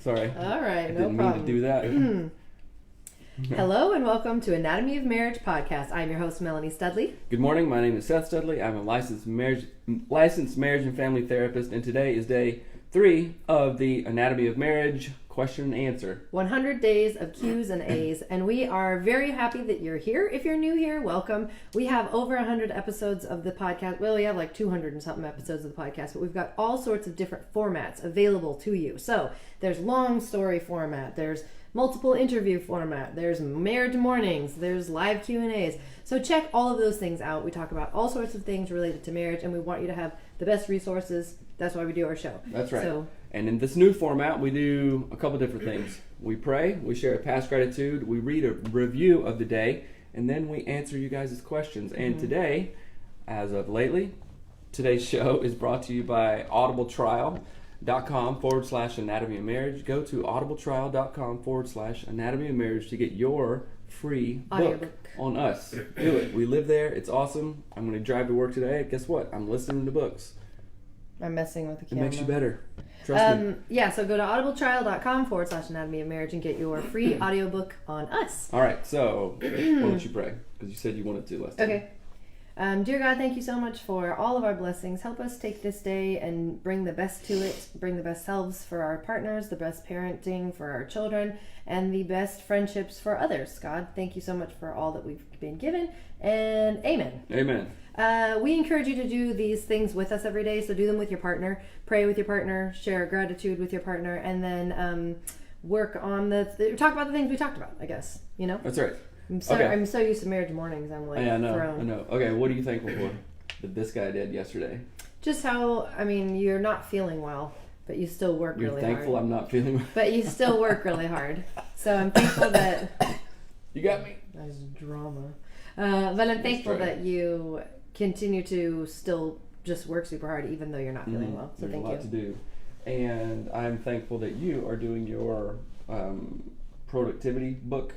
Sorry. All right, no Didn't problem. mean to do that. Hello and welcome to Anatomy of Marriage podcast. I'm your host, Melanie Studley. Good morning. My name is Seth Studley. I'm a licensed marriage and family therapist, and today is day 3 of the Anatomy of Marriage question and answer. 100 days of Q's and A's, and we are very happy that you're here. If you're new here, welcome. We have over 100 episodes of the podcast. Well, we have like 200 and something episodes of the podcast, but we've got all sorts of different formats available to you. So there's long story format, there's multiple interview format, there's marriage mornings, there's live Q&As. So check all of those things out. We talk about all sorts of things related to marriage, and we want you to have the best resources. That's why we do our show. That's right. So, and in this new format, we do a couple different things. We pray, we share a past gratitude, we read a review of the day, and then we answer you guys' questions. And today, as of lately, today's show is brought to you by audibletrial.com/anatomy of marriage. Go to audibletrial.com/anatomy of marriage to get your free book on us. Do it. We live there. It's awesome. I'm going to drive to work today. Guess what? I'm listening to books. I'm messing with the It camera. makes you better. Trust me. Yeah, so go to audibletrial.com/anatomy of marriage and get your free audiobook on us. All right, so why don't you pray? Because you said you wanted to last time. Okay. Dear God, thank you so much for all of our blessings. Help us take this day and bring the best to it, bring the best selves for our partners, the best parenting for our children, and the best friendships for others. God, thank you so much for all that we've been given, and amen. Amen. We encourage you to do these things with us every day, so do them with your partner, pray with your partner, share gratitude with your partner, and then work on talk about the things we talked about, I guess, you know? That's right. I'm so used to marriage mornings, I'm like Yeah, I know. thrown. I know. Okay, what are you thankful for that this guy did yesterday? Just how, you're not feeling well, but you still work You're really thankful hard. I'm not feeling well? But you still work really hard. So I'm thankful that... You got me. That's drama. But I'm thankful right. that you continue to still just work super hard even though you're not feeling well. So There's thank a lot to do. And I'm thankful that you are doing your productivity book.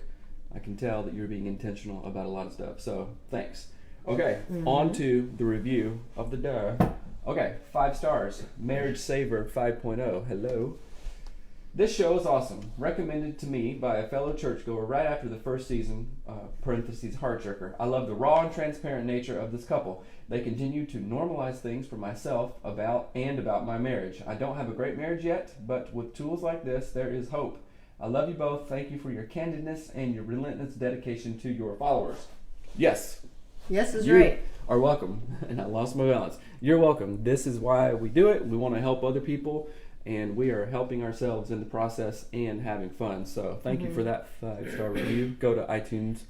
I can tell that you're being intentional about a lot of stuff. So thanks. Okay, on to the review of the day. Okay, 5 stars. Marriage Saver 5.0. Hello. This show is awesome. Recommended to me by a fellow churchgoer right after the first season, parentheses, Heartjerker. I love the raw and transparent nature of this couple. They continue to normalize things for myself about my marriage. I don't have a great marriage yet, but with tools like this, there is hope. I love you both. Thank you for your candidness and your relentless dedication to your followers. Yes. Yes is You right. are welcome. And I lost my balance. You're welcome. This is why we do it. We want to help other people, and we are helping ourselves in the process and having fun. So thank you for that 5-star review. Go to iTunes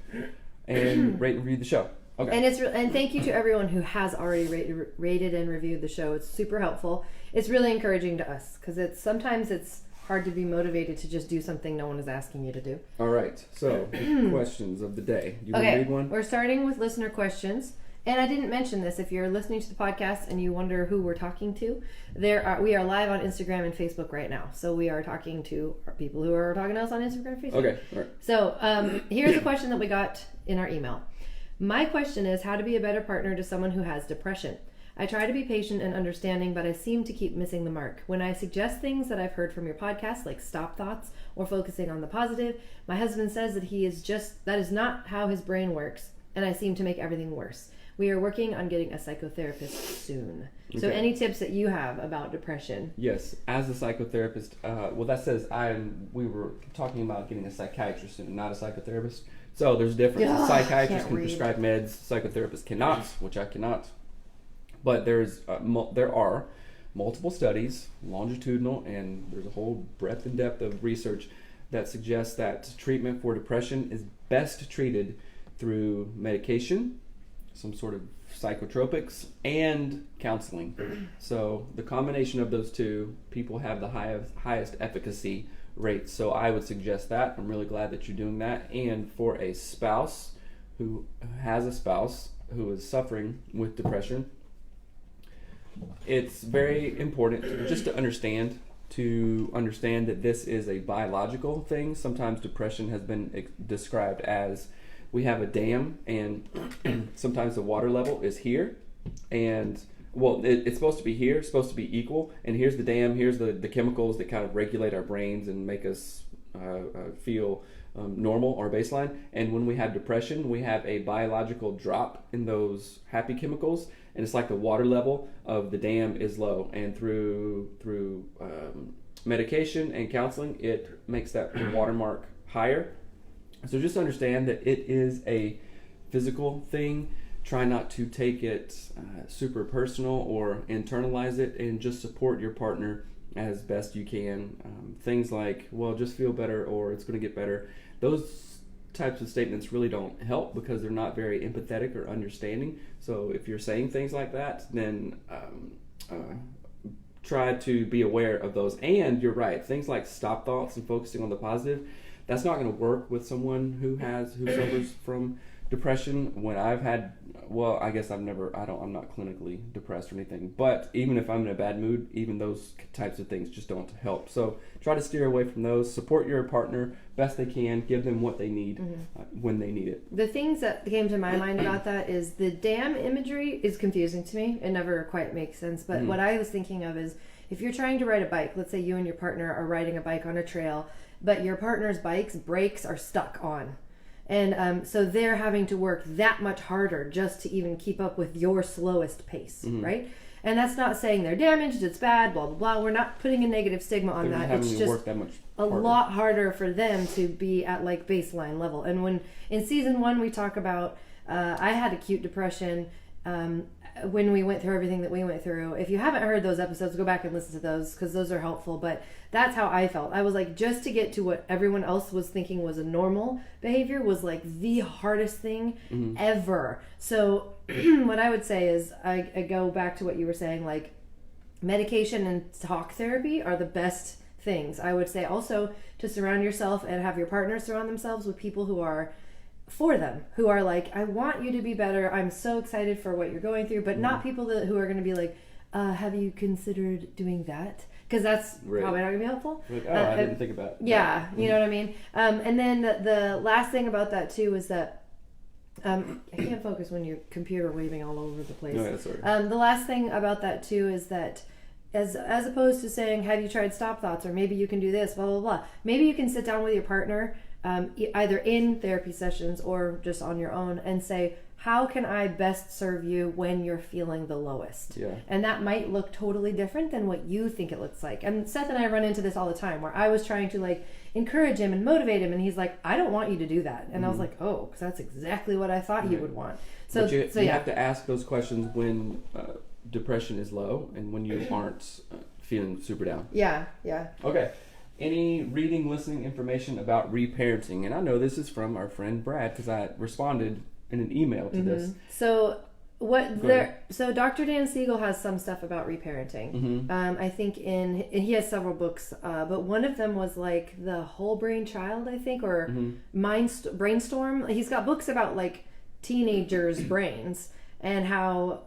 and rate and review the show. Okay. And thank you to everyone who has already rated and reviewed the show. It's super helpful. It's really encouraging to us because sometimes it's hard to be motivated to just do something no one is asking you to do. All right. So questions of the day. You want to read one? We're starting with listener questions. And I didn't mention this. If you're listening to the podcast and you wonder who we're talking to, we are live on Instagram and Facebook right now. So we are talking to our people who are talking to us on Instagram and Facebook. Okay. All right. So here's a question that we got in our email. My question is how to be a better partner to someone who has depression. I try to be patient and understanding, but I seem to keep missing the mark. When I suggest things that I've heard from your podcast, like stop thoughts or focusing on the positive, my husband says that that is not how his brain works, and I seem to make everything worse. We are working on getting a psychotherapist soon. So Okay. any tips that you have about depression? Yes, as a psychotherapist, that says we were talking about getting a psychiatrist soon, not a psychotherapist. So there's a difference. Ugh, Psychiatrists can't can read. prescribe meds, psychotherapists cannot, which I cannot. But there are multiple studies, longitudinal, and there's a whole breadth and depth of research that suggests that treatment for depression is best treated through medication, some sort of psychotropics, and counseling. So the combination of those two, people have the highest efficacy rates. So I would suggest that. I'm really glad that you're doing that. And for a spouse who has a spouse who is suffering with depression, it's very important just to understand that this is a biological thing. Sometimes depression has been described as we have a dam and sometimes the water level is here and well, it's supposed to be here, it's supposed to be equal, and here's the dam, here's the chemicals that kind of regulate our brains and make us feel normal or baseline. And when we have depression, we have a biological drop in those happy chemicals, and it's like the water level of the dam is low. And through medication and counseling, it makes that watermark higher. So just understand that it is a physical thing. Try not to take it super personal or internalize it, and just support your partner as best you can. Things like, well, just feel better, or it's going to get better. Those types of statements really don't help because they're not very empathetic or understanding. So if you're saying things like that, then try to be aware of those. And you're right, things like stop thoughts and focusing on the positive, that's not going to work with someone who suffers from depression. When I've had, well, I guess I'm not clinically depressed or anything, but even if I'm in a bad mood, even those types of things just don't help. So try to steer away from those. Support your partner best they can. Give them what they need when they need it. The things that came to my mind about that is the dam imagery is confusing to me. It never quite makes sense. But what I was thinking of is, if you're trying to ride a bike, let's say you and your partner are riding a bike on a trail, but your partner's bike's brakes are stuck on. And so they're having to work that much harder just to even keep up with your slowest pace, right? And that's not saying they're damaged, it's bad, blah, blah, blah. We're not putting a negative stigma on that. It's just work that much a lot harder for them to be at like baseline level. And when in season 1 we talk about, I had acute depression when we went through everything that we went through. If you haven't heard those episodes, go back and listen to those because those are helpful. But that's how I felt. I was like, just to get to what everyone else was thinking was a normal behavior was like the hardest thing ever. So what I would say is I go back to what you were saying, like medication and talk therapy are the best things. I would say also to surround yourself and have your partner surround themselves with people who are for them, who are like, I want you to be better. I'm so excited for what you're going through, but not people who are going to be like, have you considered doing that? Because that's probably not going to be helpful. Like, I didn't think about it. Yeah, you know what I mean? And then the last thing about that too is that I can't focus when your computer waving all over the place. No, yeah, sorry. The last thing about that too is that as opposed to saying, have you tried stop thoughts, or maybe you can do this, blah, blah, blah. Maybe you can sit down with your partner either in therapy sessions or just on your own and say, how can I best serve you when you're feeling the lowest? Yeah. And that might look totally different than what you think it looks like. And Seth and I run into this all the time where I was trying to like encourage him and motivate him, and he's like, I don't want you to do that. And I was like, oh, because that's exactly what I thought he would want. So, but you have to ask those questions when depression is low and when you aren't feeling super down. Yeah. Okay. Any reading, listening information about reparenting? And I know this is from our friend Brad because I responded in an email to this. So Dr. Dan Siegel has some stuff about reparenting. I think he has several books, but one of them was like The Whole Brain Child, I think, or Brainstorm. He's got books about like teenagers' brains and how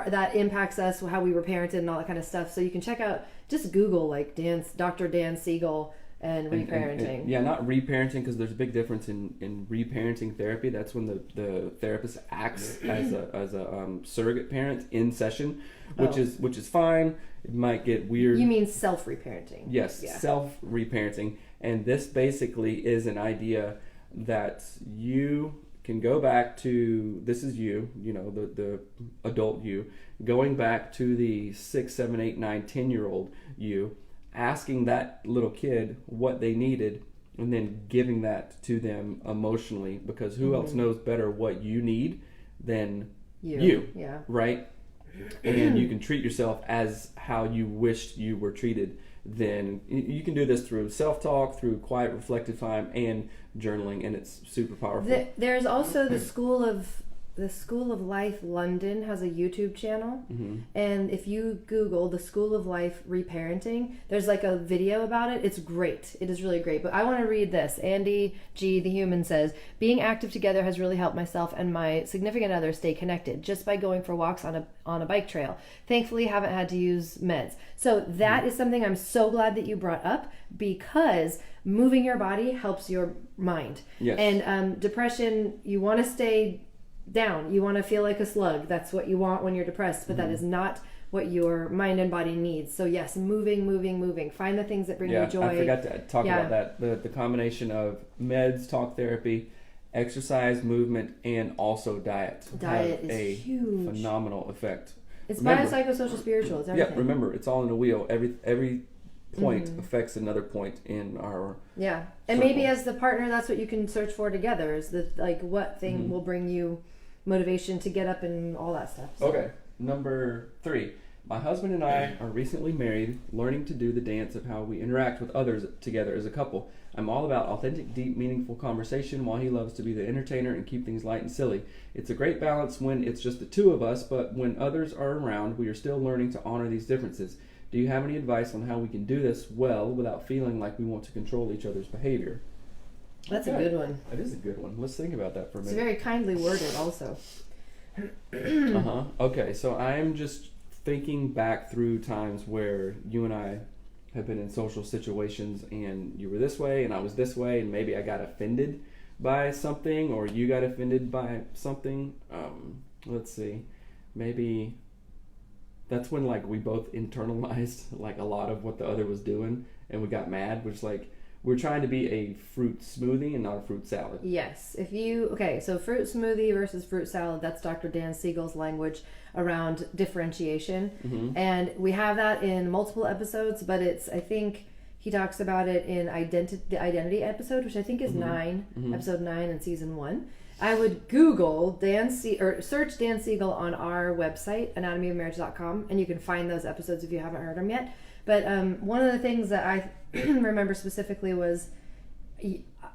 that impacts us, how we were parented and all that kind of stuff. So you can check out, just Google like Dr. Dan Siegel and reparenting. And not reparenting, because there's a big difference in reparenting therapy. That's when the therapist acts as a surrogate parent in session, which is fine. It might get weird. You mean self-reparenting? Yes, self-reparenting. And this basically is an idea that you can go back to, this is you know, the adult you, going back to the 6, 7, 8, 9, 10-year-old you, asking that little kid what they needed, and then giving that to them emotionally, because who else knows better what you need than you, right? And you can treat yourself as how you wished you were treated. Then you can do this through self-talk, through quiet reflective time, and journaling, and it's super powerful. There's also the School of Life London has a YouTube channel, and if you Google the School of Life Reparenting, there's like a video about it. It's great. It is really great. But I want to read this. Andy G, the human, says, being active together has really helped myself and my significant other stay connected just by going for walks on a bike trail. Thankfully, haven't had to use meds. So that is something I'm so glad that you brought up, because moving your body helps your mind. Yes. And depression, you want to stay down. You want to feel like a slug. That's what you want when you're depressed, but that is not what your mind and body needs. So yes, moving. Find the things that bring you joy. I forgot to talk about that. The combination of meds, talk therapy, exercise, movement, and also diet. Diet have is a huge. phenomenal effect. It's biopsychosocial spiritual. It's everything. Yeah, remember, it's all in a wheel. Every point affects another point in our and circle. maybe as the partner, that's what you can search for together. Is the like what thing will bring you motivation to get up and all that stuff. So. Okay, number 3. My husband and I are recently married, learning to do the dance of how we interact with others together as a couple. I'm all about authentic, deep, meaningful conversation while he loves to be the entertainer and keep things light and silly. It's a great balance when it's just the two of us, but when others are around, we are still learning to honor these differences. Do you have any advice on how we can do this well without feeling like we want to control each other's behavior? That's a good one. That is a good one. Let's think about that for a minute. It's very kindly worded also. Okay, so I'm just thinking back through times where you and I have been in social situations and you were this way and I was this way and maybe I got offended by something or you got offended by something. Let's see. Maybe that's when like we both internalized like a lot of what the other was doing and we got mad, which like we're trying to be a fruit smoothie and not a fruit salad. Yes. So fruit smoothie versus fruit salad, that's Dr. Dan Siegel's language around differentiation. And we have that in multiple episodes, but I think he talks about it in the identity episode, which I think is episode 9 in season 1. I would Google search Dan Siegel on our website, anatomyofmarriage.com, and you can find those episodes if you haven't heard them yet. But one of the things that I remember specifically was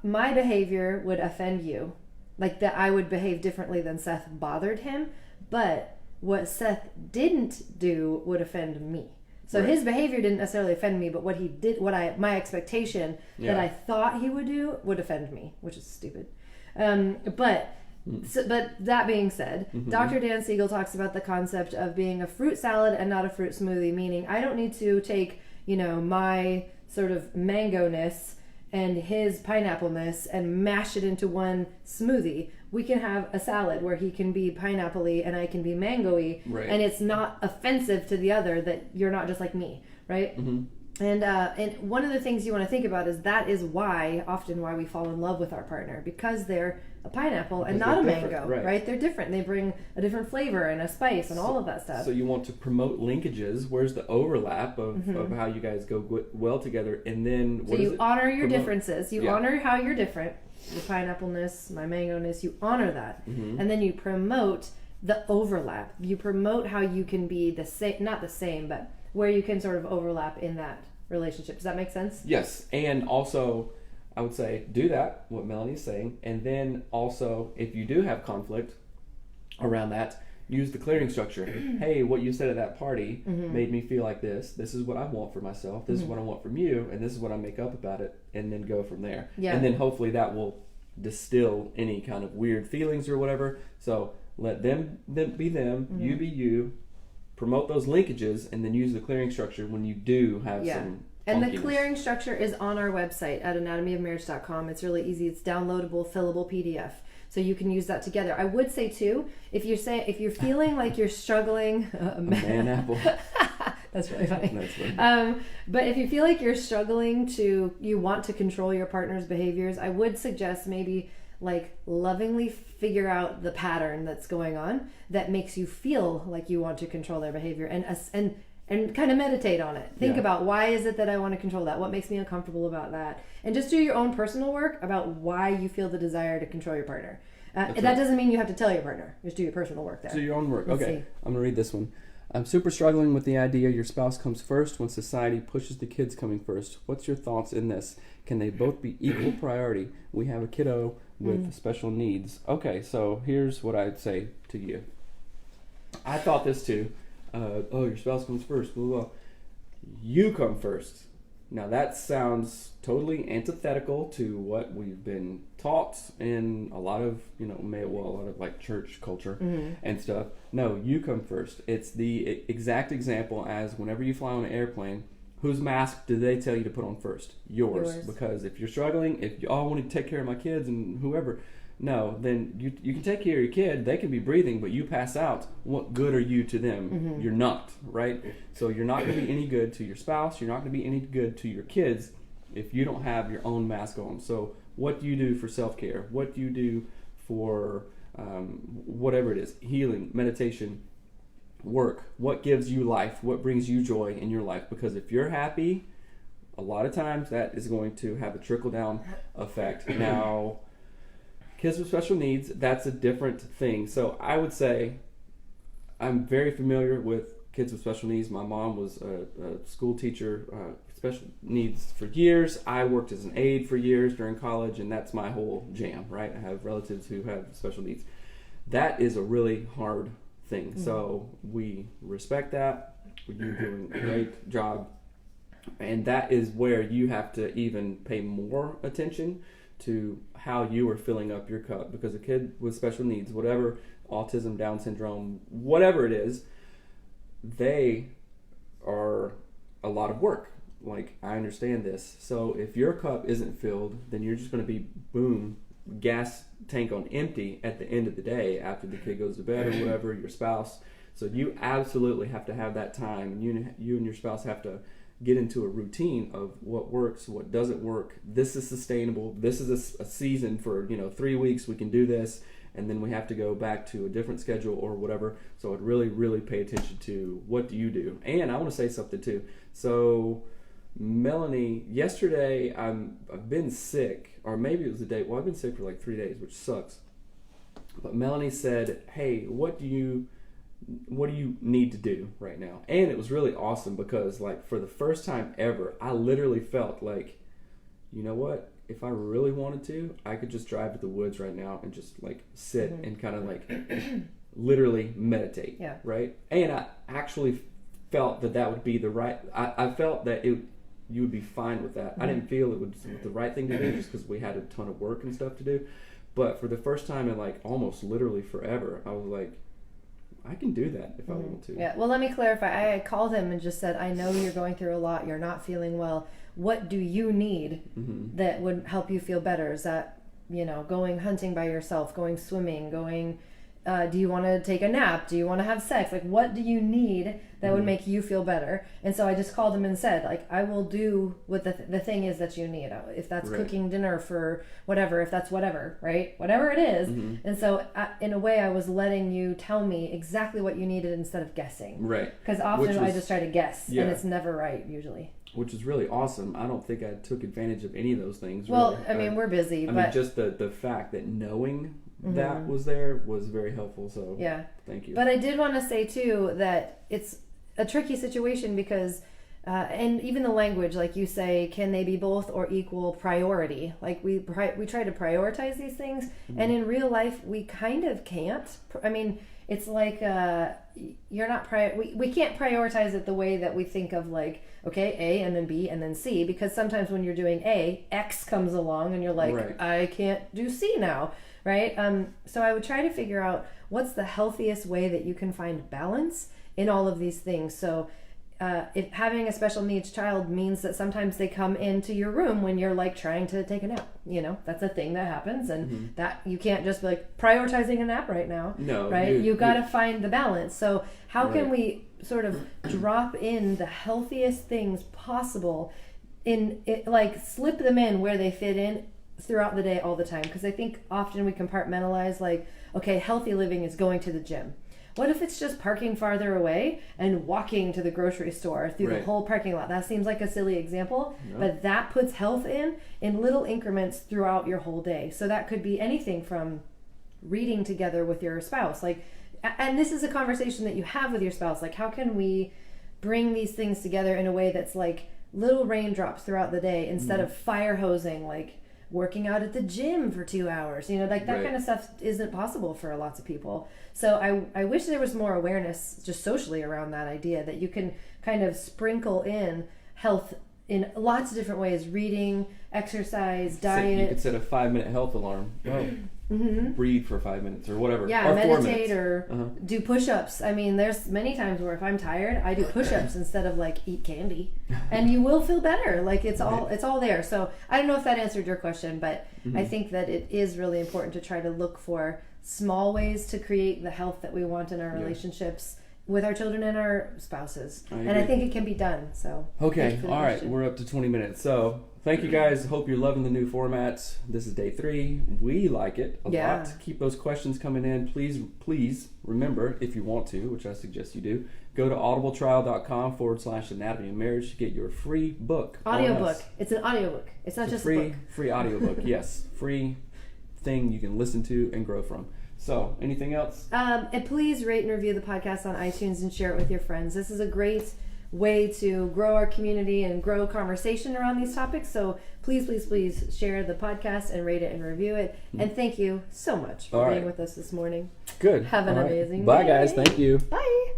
my behavior would offend you, like that I would behave differently than Seth bothered him, but what Seth didn't do would offend me. So his behavior didn't necessarily offend me, but what he did, my expectation that I thought he would do would offend me, which is stupid. But that being said, Dr. Dan Siegel talks about the concept of being a fruit salad and not a fruit smoothie, meaning I don't need to take, my sort of mango-ness and his pineapple-ness and mash it into one smoothie. We can have a salad where he can be pineapple-y and I can be mango-y, and it's not offensive to the other that you're not just like me, right? And one of the things you want to think about is that is often why we fall in love with our partner, because they're a pineapple and not a mango, right? They're different. They bring a different flavor and a spice and all of that stuff. So you want to promote linkages. Where's the overlap of how you guys go well together? And then honor your differences. You honor how you're different. Your pineapple-ness, my mango-ness, you honor that. And then you promote the overlap. You promote how you can be the same, not the same, but where you can sort of overlap in that relationship. Does that make sense? Yes. And also, I would say do that, what Melanie's saying. And then also, if you do have conflict around that, use the clearing structure. Hey, what you said at that party made me feel like this. This is what I want for myself. This is what I want from you. And this is what I make up about it. And then go from there. Yeah. And then hopefully that will distill any kind of weird feelings or whatever. So let them be them, you be you. Promote those linkages and then use the clearing structure when you do have some and the clearing structure is on our website at anatomyofmarriage.com. It's really easy. It's downloadable, fillable PDF. So you can use that together. I would say too, if you're feeling like you're struggling, a man apple. That's really funny. That's funny. But if you feel like you're struggling you want to control your partner's behaviors, I would suggest maybe like lovingly figure out the pattern that's going on that makes you feel like you want to control their behavior and kind of meditate on it. Think about why is it that I want to control that? What makes me uncomfortable about that? And just do your own personal work about why you feel the desire to control your partner. That doesn't mean you have to tell your partner. Just do your personal work there. Do your own work. Okay. I'm going to read this one. I'm super struggling with the idea your spouse comes first when society pushes the kids coming first. What's your thoughts in this? Can they both be equal priority? We have a kiddo with special needs. Okay, so here's what I'd say to you. I thought this too. Your spouse comes first. Blah, blah, blah. You come first. Now that sounds totally antithetical to what we've been taught in a lot of, a lot of like church culture and stuff. No, you come first. It's the exact example as whenever you fly on an airplane, whose mask do they tell you to put on first? Yours. Because if you're struggling, if you all want to take care of my kids and whoever, No, then you can take care of your kid. They can be breathing, but you pass out. What good are you to them? You're not, right? So you're not going to be any good to your spouse. You're not going to be any good to your kids if you don't have your own mask on. So what do you do for self-care? What do you do for whatever it is, healing, meditation, work? What gives you life? What brings you joy in your life? Because if you're happy, a lot of times that is going to have a trickle-down effect. Now, kids with special needs, that's a different thing. So I would say I'm very familiar with kids with special needs. My mom was a school teacher, special needs for years. I worked as an aide for years during college, and that's my whole jam, right? I have relatives who have special needs. That is a really hard thing. So we respect that. You're doing a great job. And that is where you have to even pay more attention to how you are filling up your cup, because a kid with special needs, whatever, autism, Down syndrome, whatever it is, they are a lot of work. Like, I understand this. So if your cup isn't filled, then you're just going to be, boom, gas tank on empty at the end of the day after the kid goes to bed or whatever, your spouse. So you absolutely have to have that time, and you and your spouse have to get into a routine of what works, what doesn't work. This is sustainable. This is a season for 3 weeks. We can do this, and then we have to go back to a different schedule or whatever. So I'd really, really pay attention to what do you do. And I want to say something too. So Melanie, yesterday I've been sick, or maybe it was the day. Well, I've been sick for like 3 days, which sucks. But Melanie said, "Hey, what do you need to do right now?" And it was really awesome because, like, for the first time ever, I literally felt like, you know what? If I really wanted to, I could just drive to the woods right now and just like sit and kind of like literally meditate. Yeah. Right. And I actually felt that would be the right. I felt that you would be fine with that. I didn't feel it was the right thing to do just because we had a ton of work and stuff to do. But for the first time in like almost literally forever, I was like, I can do that if I want to. Yeah. Well, let me clarify. I called him and just said, I know you're going through a lot. You're not feeling well. What do you need that would help you feel better? Is that, going hunting by yourself, going swimming, do you want to take a nap? Do you want to have sex? Like, what do you need that would make you feel better? And so I just called him and said, like, I will do what the thing is that you need. If that's cooking dinner for whatever, if that's whatever, right? Whatever it is. And so in a way, I was letting you tell me exactly what you needed instead of guessing. Right. Because often I just try to guess, and it's never right, usually. Which is really awesome. I don't think I took advantage of any of those things. Well, really. I mean, we're busy, but just the fact that knowing that was there was very helpful. So yeah, thank you. But I did want to say too that it's a tricky situation because, and even the language, like you say, can they be both or equal priority? Like we try to prioritize these things, and in real life we kind of can't. I mean, it's like you're not we can't prioritize it the way that we think of, like, okay, A and then B and then C, because sometimes when you're doing A, X comes along and you're like, I can't do C now, right? So I would try to figure out what's the healthiest way that you can find balance in all of these things. So if having a special needs child means that sometimes they come into your room when you're like trying to take a nap, that's a thing that happens, and that you can't just be like prioritizing a nap right now. No, right? You got to find the balance. So how can we sort of drop in the healthiest things possible in it, like slip them in where they fit in throughout the day all the time? Because I think often we compartmentalize, like, okay, healthy living is going to the gym. What if it's just parking farther away and walking to the grocery store through the whole parking lot? That seems like a silly example, but that puts health in little increments throughout your whole day. So that could be anything from reading together with your spouse. Like, and this is a conversation that you have with your spouse. Like, how can we bring these things together in a way that's like little raindrops throughout the day instead of fire hosing, like working out at the gym for 2 hours, like that kind of stuff isn't possible for lots of people. So I wish there was more awareness just socially around that idea that you can kind of sprinkle in health in lots of different ways: reading, exercise, You diet. could set a 5-minute health alarm. Breathe for 5 minutes or whatever. Yeah, or 4 meditate minutes. or do push-ups. I mean, there's many times where if I'm tired, I do push-ups instead of like eat candy, and you will feel better. Like it's all there. So I don't know if that answered your question, but I think that it is really important to try to look for small ways to create the health that we want in our relationships with our children and our spouses. And I think it can be done. So Okay, all right, we're up to 20 minutes. So thank you guys. Hope you're loving the new format. This is day 3. We like it a lot. Keep those questions coming in. Please remember, if you want to, which I suggest you do, go to audibletrial.com/anatomy of marriage to get your free book. Audiobook. It's an audiobook. It's not just a book. Free audiobook. Yes, free thing you can listen to and grow from. So, anything else? And please rate and review the podcast on iTunes and share it with your friends. This is a great way to grow our community and grow conversation around these topics. So please share the podcast and rate it and review it. And thank you so much for being with us this morning. Good. Have an amazing day. Bye, guys. Thank you. Bye.